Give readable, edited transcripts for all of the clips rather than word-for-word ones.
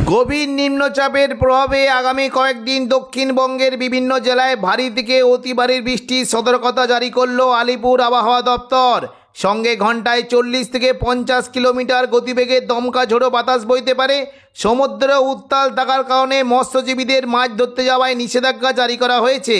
গভীর নিম্নচাপের প্রভাবে আগামী কয়েকদিন দক্ষিণবঙ্গের বিভিন্ন জেলায় ভারী থেকে অতি ভারী বৃষ্টির সতর্কতা জারি করল আলিপুর আবহাওয়া দপ্তর। সঙ্গে ঘন্টায় 40 থেকে 50 কিলোমিটার গতিবেগে দমকা ঝোড়ো বাতাস বইতে পারে। সমুদ্র উত্তাল থাকার কারণে মৎস্যজীবীদের মাছ ধরতে যাওয়ায় নিষেধাজ্ঞা জারি করা হয়েছে।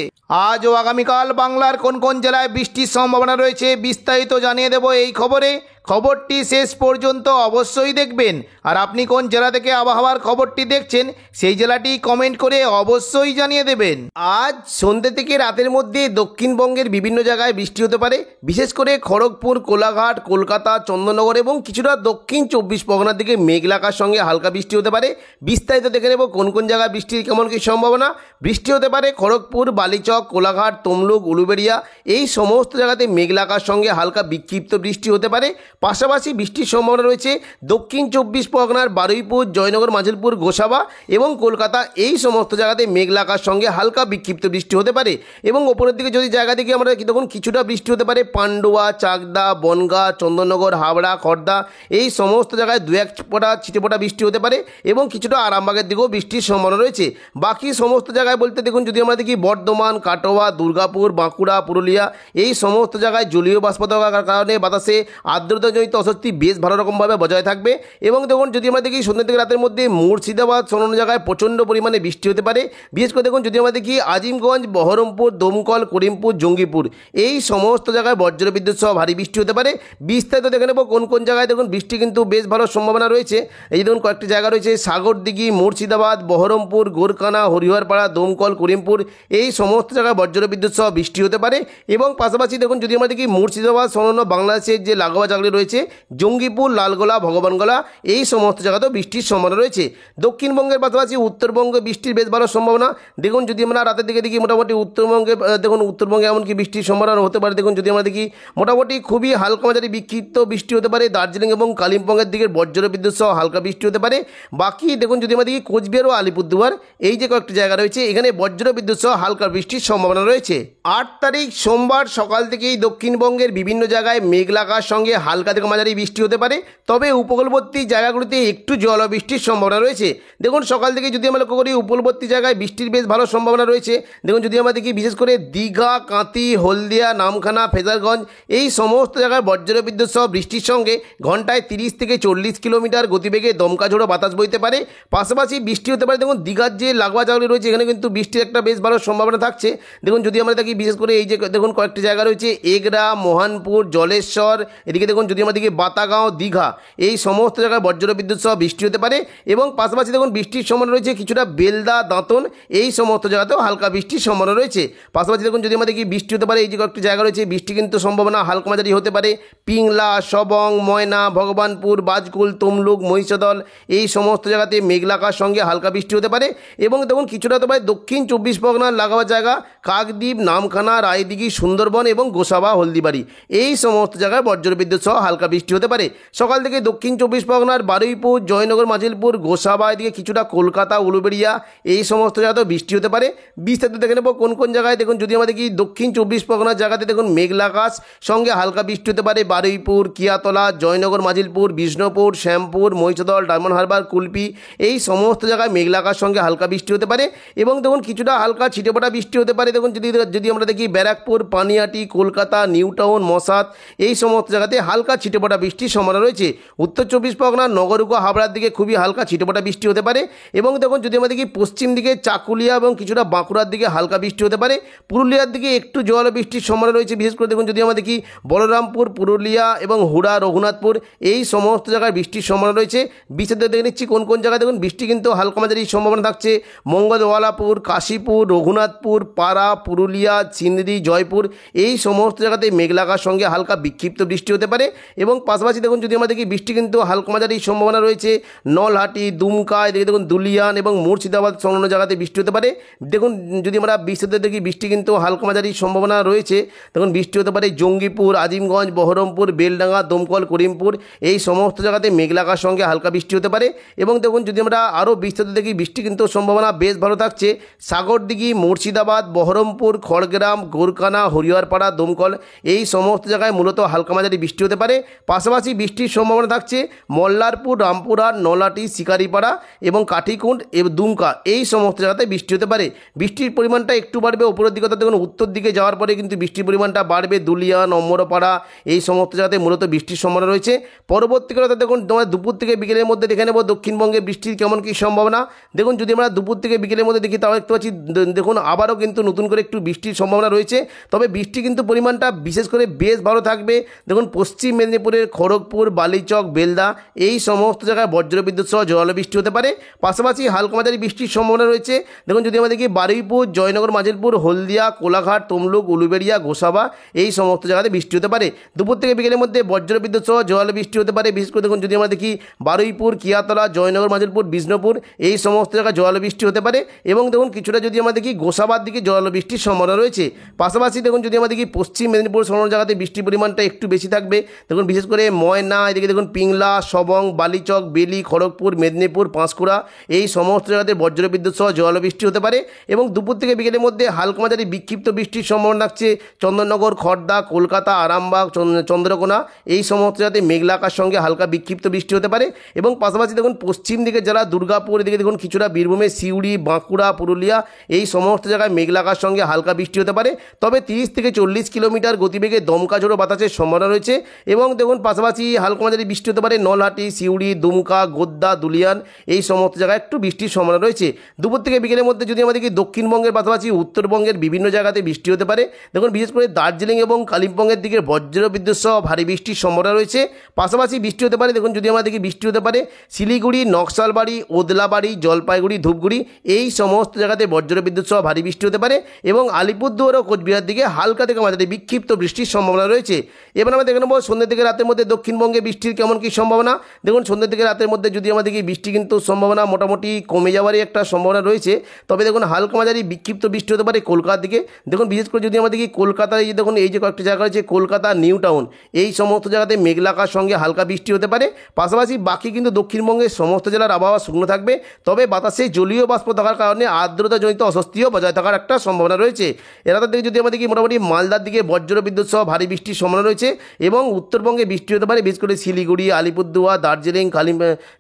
আজ ও আগামীকাল বাংলার কোন কোন জেলায় বৃষ্টির সম্ভাবনা রয়েছে বিস্তারিত জানিয়ে দেব এই খবরে। খবরটি শেষ পর্যন্ত অবশ্যই দেখবেন। আর আপনি কোন জেলা থেকে আবহাওয়ার খবরটি দেখছেন সেই জেলাটি কমেন্ট করে অবশ্যই জানিয়ে দেবেন। আজ সন্ধ্যে থেকে রাতের মধ্যে দক্ষিণবঙ্গের বিভিন্ন জায়গায় বৃষ্টি হতে পারে। বিশেষ করে খড়গপুর, কোলাঘাট, কলকাতা, চন্দননগর এবং কিছুটা দক্ষিণ 24 পরগনার দিকে মেঘলা আকাশের সঙ্গে হালকা বৃষ্টি হতে পারে। বিস্তারিত দেখে নেব কোন কোন জায়গায় বৃষ্টির কেমন কী সম্ভাবনা। বৃষ্টি হতে পারে খড়গপুর, বালিচক, কোলাঘাট, তমলুক, উলুবেড়িয়া এই সমস্ত জায়গাতে মেঘলা আকাশের সঙ্গে হালকা বিক্ষিপ্ত বৃষ্টি হতে পারে। পাশাপাশি বৃষ্টির সম্ভাবনা রয়েছে দক্ষিণ 24 পরগনার বারুইপুর, জয়নগর, মাজিলপুর, গোসাবা এবং কলকাতা এই সমস্ত জায়গাতে মেঘলা আকাশের সঙ্গে হালকা বিক্ষিপ্ত বৃষ্টি হতে পারে। এবং ওপরের দিকে যদি জায়গা দেখি আমরা তখন কিছুটা বৃষ্টি হতে পারে পান্ডুয়া, চাকদা, বনগাঁ, চন্দননগর, হাবড়া, খড়দা এই সমস্ত জায়গায় দু এক ফোঁটা ছিটেফোঁটা বৃষ্টি হতে পারে এবং কিছুটা আরামবাগের দিকেও বৃষ্টির সম্ভাবনা রয়েছে। বাকি সমস্ত জায়গায় বলতে দেখুন যদি আমরা দেখি বর্ধমান, কাটোয়া, দুর্গাপুর, বাঁকুড়া, পুরুলিয়া এই সমস্ত জায়গায় জলীয় বাষ্প থাকার কারণে বাতাসে আর্দ্রতাজনিত অস্বস্তি বেশ ভালো রকমভাবে বজায় থাকবে। এবং দেখুন যদি আমরা দেখি সন্ধ্যা থেকে রাতের মধ্যে মুর্শিদাবাদ অন্যান্য জায়গায় প্রচণ্ড পরিমাণে বৃষ্টি হতে পারে। বিশেষ করে দেখুন যদি আমরা দেখি আজিমগঞ্জ, বহরমপুর, দমকল, করিমপুর, জঙ্গিপুর এই সমস্ত জায়গায় বজ্রবিদ্যুৎ সহ ভারী বৃষ্টি হতে পারে। বিস্তারিত দেখে নেব কোন কোন জায়গায় দেখুন বৃষ্টি কিন্তু বেশ ভালো সম্ভাবনা রয়েছে। এই দেখুন কয়েকটি জায়গা রয়েছে সাগরদিঘি, মুর্শিদাবাদ, বহরমপুর, গোরকানা, হরিহরপাড়া, দমকল, করিমপুর এই সমস্ত জায়গায় বজ্রবিদ্যুৎ সহ বৃষ্টি হতে পারে। এবং পাশাপাশি দেখুন যদি আমরা দেখি মুর্শিদাবাদ সংলগ্ন বাংলাদেশের যে লাগোয়া জায়গাগুলি রয়েছে জঙ্গিপুর, লালগোলা, ভগবানগোলা এই সমস্ত জায়গাতেও বৃষ্টির সম্ভাবনা রয়েছে। দক্ষিণবঙ্গের পাশাপাশি উত্তরবঙ্গে বৃষ্টির বেশ ভালো সম্ভাবনা। দেখুন যদি আমরা রাতের দিকে দেখি মোটামুটি উত্তরবঙ্গে দেখুন উত্তরবঙ্গে এমনকি বৃষ্টির সম্ভাবনা হতে পারে। দেখুন যদি আমরা দেখি মোটামুটি খুবই হালকা মাঝারি বিক্ষিপ্ত বৃষ্টি হতে পারে। দার্জিলিং এবং কালিম্পংয়ের দিকে বজ্রবিদ্যুৎ সহ হালকা বৃষ্টি হতে পারে। বাকি দেখুন যদি আমরা দেখি কোচবিহার ও আলিপুরদুয়ার এই যে কয়েকটি জায়গা রয়েছে এখানে বজ্রবিদ্যুৎ সহ হালকা বৃষ্টির সম্ভাবনা রয়েছে। 8 তারিখ সোমবার সকাল থেকেই দক্ষিণবঙ্গের বিভিন্ন জায়গায় মেঘলা আকাশের সঙ্গে হালকা থেকে মাঝারি বৃষ্টি হতে পারে। তবে উপকূলবর্তী জায়গাগুলিতে একটু জলবৃষ্টির সম্ভাবনা রয়েছে। দেখুন সকাল থেকে যদি আমরা লক্ষ্য করি উপকূলবর্তী জায়গায় বৃষ্টির বেশ ভালো সম্ভাবনা রয়েছে। দেখুন যদি আমরা দেখি বিশেষ করে দীঘা, কাঁথি, হলদিয়া, নামখানা, ফেজারগঞ্জ এই সমস্ত জায়গায় বজ্রবিদ্যুৎ সহ বৃষ্টির সঙ্গে ঘন্টায় 30 থেকে 40 কিলোমিটার গতিবেগে দমকা ঝোড়ো বাতাস বইতে পারে। পাশাপাশি বৃষ্টি হতে পারে দেখুন দীঘার যে লাগোয়া জায়গাগুলি রয়েছে এখানে কিন্তু বৃষ্টির একটা বেশ ভালো সম্ভাবনা থাকছে। দেখুন যদি আমরা দেখি বিশেষ করে এই যে দেখুন কয়েকটি জায়গা রয়েছে এগরা, মোহনপুর, জলেশ্বর এদিকে দেখুন যদি আমরা দেখি বাতাগাঁও, দীঘা এই সমস্ত জায়গায় বজ্রবিদ্যুৎ সহ বৃষ্টি হতে পারে। এবং পাশাপাশি দেখুন বৃষ্টির সম্ভাবনা রয়েছে কিছুটা বেলদা, দাঁতন এই সমস্ত জায়গাতেও হালকা বৃষ্টির সম্ভাবনা রয়েছে। পাশাপাশি দেখুন যদি আমরা দেখি বৃষ্টি হতে পারে এই যে কয়েকটি জায়গা রয়েছে বৃষ্টি কিন্তু সম্ভাবনা হালকা মাঝারি হতে পারে পিংলা, সবং, ময়না, ভগবানপুর, বাজকুল, তমলুক, মহিষাদল এই সমস্ত জায়গাতে মেঘলা আকাশের সঙ্গে হালকা বৃষ্টি হতে পারে। এবং দেখুন কিছুটা হতে পারে দক্ষিণ 24 পরগনার লাগোয়া জায়গা কাকদ্বীপ, নামখানা, রায়দিঘি, সুন্দরবন এবং গোসাবা, হলদিবাড়ি এই সমস্ত জায়গায় বজ্রবিদ্যুৎ সহ হালকা বৃষ্টি হতে পারে। সকাল থেকে দক্ষিণ 24 পরগনার বারুইপুর, জয়নগর, মাজিলপুর, গোসাবা এদিকে কিছুটা কলকাতা, উলুবেড়িয়া এই সমস্ত জায়গাতেও বৃষ্টি হতে পারে। বিস্তারিত দেখে নেব কোন কোন জায়গায়। দেখুন যদি আমরা দেখি দক্ষিণ 24 পরগনার জায়গাতে দেখুন মেঘলা আকাশ সঙ্গে হালকা বৃষ্টি হতে পারে বারুইপুর, কিয়াতলা, জয়নগর, মাজিলপুর, বিষ্ণুপুর, শ্যামপুর, মহিষাদল, ডায়মন্ড হারবার, কুলপি এই সমস্ত জায়গায় মেঘলা আকাশের সঙ্গে হালকা বৃষ্টি হতে পারে। এবং দেখুন কিছুটা হালকা ছিটেফোঁটা বৃষ্টি হতে পারে। দেখুন যদি আমরা দেখি ব্যারাকপুর, পানিহাটি, কলকাতা, নিউ টাউন, মশাদ এই সমস্ত জায়গাতে হালকা ছিটেফোঁটা বৃষ্টির সম্ভাবনা রয়েছে। উত্তর 24 পরগনার নগরুকো, হাবড়ার দিকে খুবই হালকা ছিটেফোঁটা বৃষ্টি হতে পারে। এবং দেখুন যদি আমরা দেখি পশ্চিম দিকে চাকুলিয়া এবং কিছুটা বাঁকুড়ার দিকে হালকা বৃষ্টি হতে পারে। পুরুলিয়ার দিকে একটু জল বৃষ্টির সম্ভাবনা রয়েছে। বিশেষ করে দেখুন যদি আমরা দেখি বলরামপুর, পুরুলিয়া এবং হুড়া, রঘুনাথপুর এই সমস্ত জায়গায় বৃষ্টির সম্ভাবনা রয়েছে। বিস্তারিত দেখে নিচ্ছি কোন কোন জায়গায় দেখুন বৃষ্টি কিন্তু হালকা মাঝারি সম্ভাবনা থাকছে মঙ্গলওয়ালাপুর, কাশীপুর, রঘুনাথপুর, পাড়া, পুরুলিয়া, চিনরি, জয়পুর এই সমস্ত জায়গাতে মেঘলা আকাশের সঙ্গে হালকা বিক্ষিপ্ত বৃষ্টি হতে পারে। এবং পাশাপাশি দেখুন যদি আমরা দেখি বৃষ্টি কিন্তু হালকা মাঝারি সম্ভাবনা রয়েছে নলহাটি, দুমকা এদিকে দেখুন দুলিয়ান এবং মুর্শিদাবাদ সংলগ্ন জায়গাতে বৃষ্টি হতে পারে। দেখুন যদি আমরা বিস্তারিত দেখি বৃষ্টি কিন্তু হালকা মাঝারি সম্ভাবনা রয়েছে। দেখুন বৃষ্টি হতে পারে জঙ্গিপুর, আজিমগঞ্জ, বহরমপুর, বেলডাঙ্গা, দমকল, করিমপুর এই সমস্ত জায়গাতে মেঘলা আকাশের সঙ্গে হালকা বৃষ্টি হতে পারে। এবং দেখুন যদি আমরা আরও বিস্তারিত দেখি বৃষ্টি কিন্তু সম্ভাবনা বেশ ভালো থাকছে সাগরদিঘি, মুর্শিদাবাদ, বহরমপুর, খড়গ্রাম, গোরকানা, হরিহরপাড়া, দমকল এই সমস্ত জায়গায় মূলত হালকা মাঝারি বৃষ্টি হতে পারে। পারে। পাশাপাশি বৃষ্টির সম্ভাবনা থাকছে মল্লারপুর, রামপুরহাট, নলাটি, শিকারিপাড়া এবং কাঠিকুণ্ড এবং দুমকা এই সমস্ত জায়গাতে বৃষ্টি হতে পারে। বৃষ্টির পরিমাণটা একটু বাড়বে উপরের দিকে, অর্থাৎ দেখুন উত্তর দিকে যাওয়ার পরে কিন্তু বৃষ্টির পরিমাণটা বাড়বে। দুলিয়া, নম্বরপাড়া এই সমস্ত জায়গাতে মূলত বৃষ্টির সম্ভাবনা রয়েছে। পরবর্তীকালে অর্থাৎ দেখুন তোমার দুপুর থেকে বিকেলের মধ্যে দেখে নেব দক্ষিণবঙ্গে বৃষ্টির কেমন কী সম্ভাবনা। দেখুন যদি আমরা দুপুর থেকে বিকেলের মধ্যে দেখি তাও দেখতে পাচ্ছি দেখুন আবারও কিন্তু নতুন করে একটু বৃষ্টির সম্ভাবনা রয়েছে। তবে বৃষ্টি কিন্তু পরিমাণটা বিশেষ করে বেশ ভালো থাকবে। দেখুন পশ্চিম মেদিনীপুরের খড়গপুর, বালিচক, বেলদা এই সমস্ত জায়গায় বজ্রবিদ্যুৎ সহ জোরালো বৃষ্টি হতে পারে। পাশাপাশি হালকা মাঝারি বৃষ্টির সম্ভাবনা রয়েছে। দেখুন যদি আমরা দেখি বারুইপুর, জয়নগর, মাজিলপুর, হলদিয়া, কোলাঘাট, তমলুক, উলুবেড়িয়া, গোসাবা এই সমস্ত জায়গাতে বৃষ্টি হতে পারে। দুপুর থেকে বিকেলের মধ্যে বজ্রবিদ্যুৎ সহ জোরালো বৃষ্টি হতে পারে। বিশেষ করে দেখুন যদি আমরা দেখি বারুইপুর, কিয়াতলা, জয়নগর, মাজিলপুর, বিষ্ণুপুর এই সমস্ত জায়গায় জোরালো বৃষ্টি হতে পারে। এবং দেখুন কিছুটা যদি আমরা দেখি গোসাবার দিকে জোরালো বৃষ্টির সম্ভাবনা রয়েছে। পাশাপাশি দেখুন যদি আমরা দেখি পশ্চিম মেদিনীপুর সমস্ত জায়গাতে বৃষ্টির পরিমাণটা একটু বেশি থাকবে। দেখুন বিশেষ করে ময়না, এদিকে দেখুন পিংলা, সবং, বালিচক, বেলি, খড়গপুর, মেদিনীপুর, পাঁশকুড়া এই সমস্ত জায়গাতে বজ্রবিদ্যুৎ সহ জোরালো বৃষ্টি হতে পারে। এবং দুপুর থেকে বিকেলের মধ্যে হালকা মাঝারি বিক্ষিপ্ত বৃষ্টির সম্ভাবনা থাকছে চন্দননগর, খড়দা, কলকাতা, আরামবাগ, চন্দ্রকোনা এই সমস্ত জায়গাতে মেঘলা আকাশ সঙ্গে হালকা বিক্ষিপ্ত বৃষ্টি হতে পারে। এবং পাশাপাশি দেখুন পশ্চিম দিকে যারা দুর্গাপুর, এদিকে দেখুন কিছুটা বীরভূমের সিউড়ি, বাঁকুড়া, পুরুলিয়া এই সমস্ত জায়গায় মেঘলা আকাশ সঙ্গে হালকা বৃষ্টি হতে পারে। তবে 30 থেকে 40 কিলোমিটার গতিবেগে দমকা ঝোড়ো বাতাসের সম্ভাবনা রয়েছে। এবং দেখুন পাশাপাশি হালকা মাঝারি বৃষ্টি হতে পারে নলহাটি, সিউড়ি, দুমকা, গোদ্দা, দুলিয়ান এই সমস্ত জায়গায় একটু বৃষ্টির সম্ভাবনা রয়েছে। দুপুর থেকে বিকেলের মধ্যে যদি আমাদের কি দক্ষিণবঙ্গের পাশাপাশি উত্তরবঙ্গের বিভিন্ন জায়গাতে বৃষ্টি হতে পারে। দেখুন বিশেষ করে দার্জিলিং এবং কালিম্পংয়ের দিকে বজ্রবিদ্যুৎ সহ ভারী বৃষ্টির সম্ভাবনা রয়েছে। পাশাপাশি বৃষ্টি হতে পারে দেখুন যদি আমরা দেখি বৃষ্টি হতে পারে শিলিগুড়ি, নকশালবাড়ি, ওদলাবাড়ি, জলপাইগুড়ি, ধূপগুড়ি এই সমস্ত জায়গাতে বজ্রবিদ্যুৎ সহ ভারী বৃষ্টি হতে পারে। এবং আলিপুরদুয়ার ও কোচবিহার দিকে হালকা থেকে মাঝারি বিক্ষিপ্ত বৃষ্টির সম্ভাবনা রয়েছে। এবার আমরা দেখে নেব সন্ধ্যে থেকে রাতের মধ্যে দক্ষিণবঙ্গে বৃষ্টির কেমন কী সম্ভাবনা। দেখুন সন্ধ্যে থেকে রাতের মধ্যে যদি আমরা দেখি বৃষ্টি কিন্তু সম্ভাবনা মোটামুটি কমে যাওয়ারই একটা সম্ভাবনা রয়েছে। তবে দেখুন হালকা মাঝারি বিক্ষিপ্ত বৃষ্টি হতে পারে কলকাতার দিকে। দেখুন বিশেষ করে যদি আমরা দেখি কলকাতায় দেখুন এই যে কয়েকটি জায়গা রয়েছে কলকাতা, নিউ টাউন এই সমস্ত জায়গাতে মেঘলা আকাশ সঙ্গে হালকা বৃষ্টি হতে পারে। পাশাপাশি বাকি কিন্তু দক্ষিণবঙ্গের সমস্ত জেলার আবহাওয়া শুকনো থাকবে। তবে বাতাসে জলীয় বাষ্প থাকার কারণে আর্দ্রতাজনিত অস্বস্তিও বজায় থাকার একটা সম্ভাবনা রয়েছে। এরা দিকে যদি আমরা দেখি মোটামুটি মালদার দিকে বজ্রবিদ্যুৎ সহ ভারী বৃষ্টির সম্ভাবনা রয়েছে। এবং উত্তরবঙ্গে বৃষ্টি হতে পারে বিশেষ করে শিলিগুড়ি, আলিপুরদুয়ার, দার্জিলিং,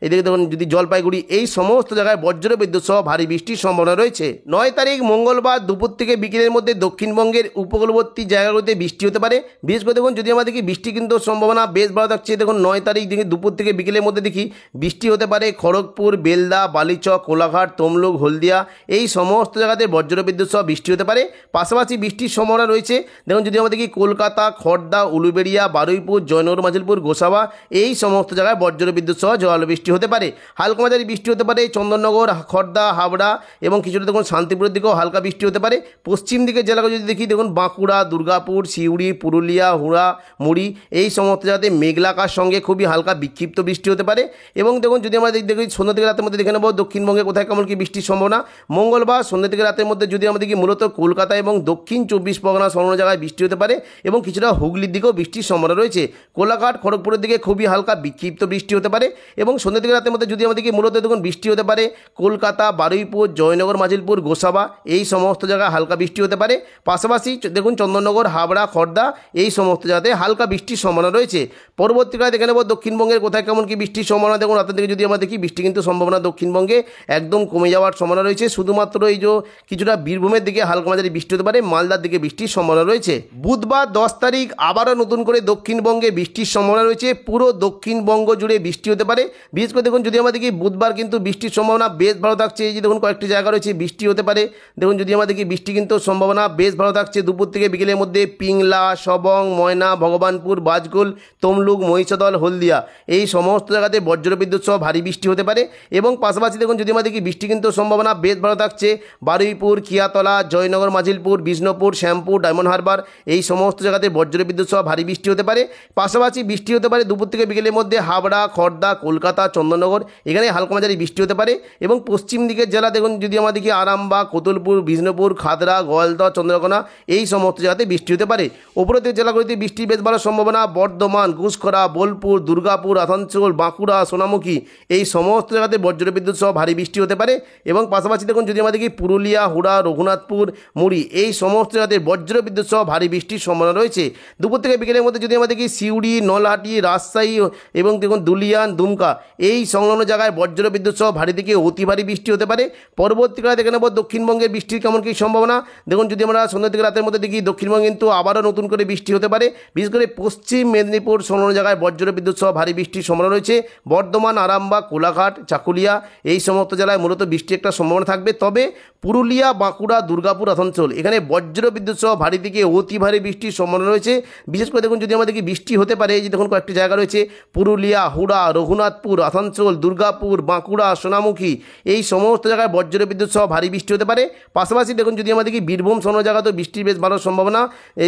এদিকে দেখুন যদি জলপাইগুড়ি এই সমস্ত জায়গায় বজ্রবিদ্যুৎ সহ ভারী বৃষ্টির সম্ভাবনা রয়েছে। 9 তারিখ মঙ্গলবার দুপুর থেকে বিকেলের মধ্যে দক্ষিণবঙ্গের উপকূলবর্তী জায়গাগুলোতে বৃষ্টি হতে পারে। বিশেষ করে দেখুন যদি আমরা দেখি বৃষ্টি কিন্তু সম্ভাবনা বেশ ভালো থাকছে। দেখুন 9 তারিখ দিকে দুপুর থেকে বিকেলের মধ্যে দেখি বৃষ্টি হতে পারে খড়গপুর, বেলদা, বালিচক, কোলাঘাট, তমলুক, হলদিয়া এই সমস্ত জায়গাতে বজ্রবিদ্যুৎ সহ বৃষ্টি হতে পারে। পাশাপাশি বৃষ্টির সম্ভাবনা রয়েছে দেখুন যদি আমরা দেখি কলকাতা, খড়দা, উলুবেড়িয়া, বারুইপুর, জয়নগর, মাজিলপুর, গোসাবা এই সমস্ত জায়গায় বজ্রবিদ্যুৎ সহ জোরালো বৃষ্টি হতে পারে। হালকা মাঝারি বৃষ্টি হতে পারে চন্দননগর, খড়দা, হাবড়া এবং কিছুটা দেখুন শান্তিপুরের দিকেও হালকা বৃষ্টি হতে পারে। পশ্চিম দিকের জেলাগুলো যদি দেখি দেখুন বাঁকুড়া, দুর্গাপুর, সিউড়ি, পুরুলিয়া, হুড়া, মুড়ি এই সমস্ত জায়গাতে মেঘলা আকাশ সঙ্গে খুবই হালকা বিক্ষিপ্ত বৃষ্টি হতে পারে। এবং দেখুন যদি আমরা দেখি সন্ধ্যা থেকে রাতের মধ্যে দেখে নেব দক্ষিণবঙ্গে কোথায় কেমন কি বৃষ্টির সম্ভাবনা। মঙ্গলবার সন্ধ্যা থেকে রাতের মধ্যে যদি আমরা দেখি মূলত কলকাতা এবং দক্ষিণ 24 পরগনা সংলগ্ন জায়গায় বৃষ্টি হতে পারে এবং কিছুটা হুগলির দিকেও বৃষ্টির সম্ভাবনা রয়েছে। কোলাঘাট, খড়গপুরের দিকে খুবই হালকা বিক্ষিপ্ত বৃষ্টি হতে পারে। এবং সন্ধ্যা থেকে রাতের মধ্যে যদি আমরা দেখি মূলত দেখুন বৃষ্টি হতে পারে কলকাতা, বারুইপুর, জয়নগর, মাজিলপুর, গোসাবা এই সমস্ত জায়গায় হালকা বৃষ্টি হতে পারে। পাশাপাশি দেখুন চন্দননগর, হাবড়া, খড়দা এই সমস্ত জায়গাতে হালকা বৃষ্টির সম্ভাবনা রয়েছে। পরবর্তীকালে দেখে নেব দক্ষিণবঙ্গের কোথায় কেমন কি বৃষ্টির সম্ভাবনা। দেখুন রাতের দিকে যদি আমরা দেখি বৃষ্টি কিন্তু সম্ভাবনা দক্ষিণবঙ্গে একদম কমে যাওয়ার সম্ভাবনা রয়েছে। শুধুমাত্র এই যে কিছুটা বীরভূমের দিকে হালকা মাঝারি বৃষ্টি হতে পারে, মালদার দিকে বৃষ্টির সম্ভাবনা রয়েছে। বুধবার 10 তারিখ আবারও নতুন করে দক্ষিণবঙ্গে বৃষ্টির সম্ভাবনা রয়েছে। পুরো দক্ষিণবঙ্গ জুড়ে বৃষ্টি হতে পারে। বিশেষ করে দেখুন যদি আমরা দেখি বুধবার কিন্তু বৃষ্টির সম্ভাবনা বেশ ভালো থাকছে। এই যে দেখুন কয়েকটি জায়গা রয়েছে বৃষ্টি হতে পারে। দেখুন যদি আমরা দেখি বৃষ্টি কিন্তু সম্ভাবনা বেশ ভালো থাকছে। দুপুর থেকে বিকেলের মধ্যে পিংলা, সবং, ময়না, ভগবানপুর, বাজকুল, তমলুক, মহিষাদল, হলদিয়া এই সমস্ত জায়গাতে বজ্রবিদ্যুৎ সহ ভারী বৃষ্টি হতে পারে। এবং পাশাপাশি দেখুন যদি আমরা দেখি বৃষ্টি কিন্তু সম্ভাবনা বেশ ভালো থাকছে বারুইপুর, কিয়াতলা, জয়নগর, মাজিলপুর, বিষ্ণুপুর, শ্যামপুর, ডায়মন্ড হারবার এই সমস্ত জায়গাতে বজ্রবিদ্যুৎ সহ ভারী বৃষ্টি হতে পারে। পাশাপাশি বৃষ্টি হতে পারে দুপুর থেকে বিকেলের মধ্যে হাবড়া, খড়দা, কলকাতা, চন্দননগর এখানে হালকা মাঝারি বৃষ্টি হতে পারে। এবং পশ্চিম দিকের জেলা দেখুন যদি আমরা দেখি আরামবাগ, কোতুলপুর, বিষ্ণুপুর, খাদরা, গোয়ালদা, চন্দ্রকোনা এই সমস্ত জায়গাতে বৃষ্টি হতে পারে। উপরের দিকের জেলাগুলিতে বৃষ্টি বেশ ভালো সম্ভাবনা বর্ধমান, ঘুষখরা, বোলপুর, দুর্গাপুর, আসানসোল, বাঁকুড়া, সোনামুখী এই সমস্ত জায়গাতে বজ্রবিদ্যুৎ সহ ভারী বৃষ্টি হতে পারে। এবং পাশাপাশি দেখুন যদি আমরা দেখি পুরুলিয়া, হুড়া, রঘুনাথপুর, মুড়ি এই সমস্ত জায়গাতে বজ্রবিদ্যুৎ সহ ভারী বৃষ্টির সম্ভাবনা রয়েছে। দুপুর থেকে বিকেলের মধ্যে যদি আমরা দেখি সিউড়ি, নলহাটি, রাজশাহী এবং দেখুন দুলিয়ান, দুমকা এই সংলগ্ন জায়গায় বজ্রবিদ্যুৎ সহ ভারী থেকে অতি ভারী বৃষ্টি হতে পারে। পরবর্তীকালে দেখে নেব দক্ষিণবঙ্গের বৃষ্টির কেমন কী সম্ভাবনা। দেখুন যদি আমরা সন্ধ্যা থেকে রাতের মধ্যে দেখি দক্ষিণবঙ্গে কিন্তু আবারও নতুন করে বৃষ্টি হতে পারে। বিশেষ করে পশ্চিম মেদিনীপুর সংলগ্ন জায়গায় বজ্রবিদ্যুৎ সহ ভারী বৃষ্টির সম্ভাবনা রয়েছে। বর্ধমান, আরামবাগ, কোলাঘাট, চাকুলিয়া এই সমস্ত জেলায় মূলত বৃষ্টির একটা সম্ভাবনা থাকবে। তবে পুরুলিয়া, বাঁকুড়া, দুর্গাপুর আসানসোল এখানে বজ্রবিদ্যুৎ সহ ভারী থেকে অতি ভারী বৃষ্টির সম্ভাবনা রয়েছে। বিশেষ করে দেখুন যদি আমাদের বৃষ্টি হতে পারে, এই যে দেখুন কয়েকটি জায়গা রয়েছে পুরুলিয়া, হুড়া, রঘুনাথপুর, আসানসোল, দুর্গাপুর, বাঁকুড়া, সোনামুখী এই সমস্ত জায়গায় বজ্রবিদ্যুৎ সহ ভারী বৃষ্টি হতে পারে। পাশাপাশি দেখুন যদি আমাদের বীরভূম সংলগ্ন জায়গাতেও বৃষ্টির বেশ ভালো সম্ভাবনা।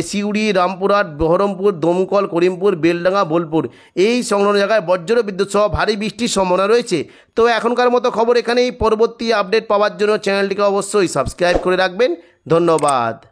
সিউড়ি, রামপুরহাট, বহরমপুর, দমকল, করিমপুর, বেলডাঙ্গা, বোলপুর এই সংলগ্ন জায়গায় বজ্রবিদ্যুৎ সহ ভারী বৃষ্টির সম্ভাবনা রয়েছে। তো এখনকার মতো খবর এখানেই। পরবর্তী আপডেট পাওয়ার জন্য চ্যানেলটিকে অবশ্যই সাবস্ক্রাইব করে রাখবেন। ধন্যবাদ।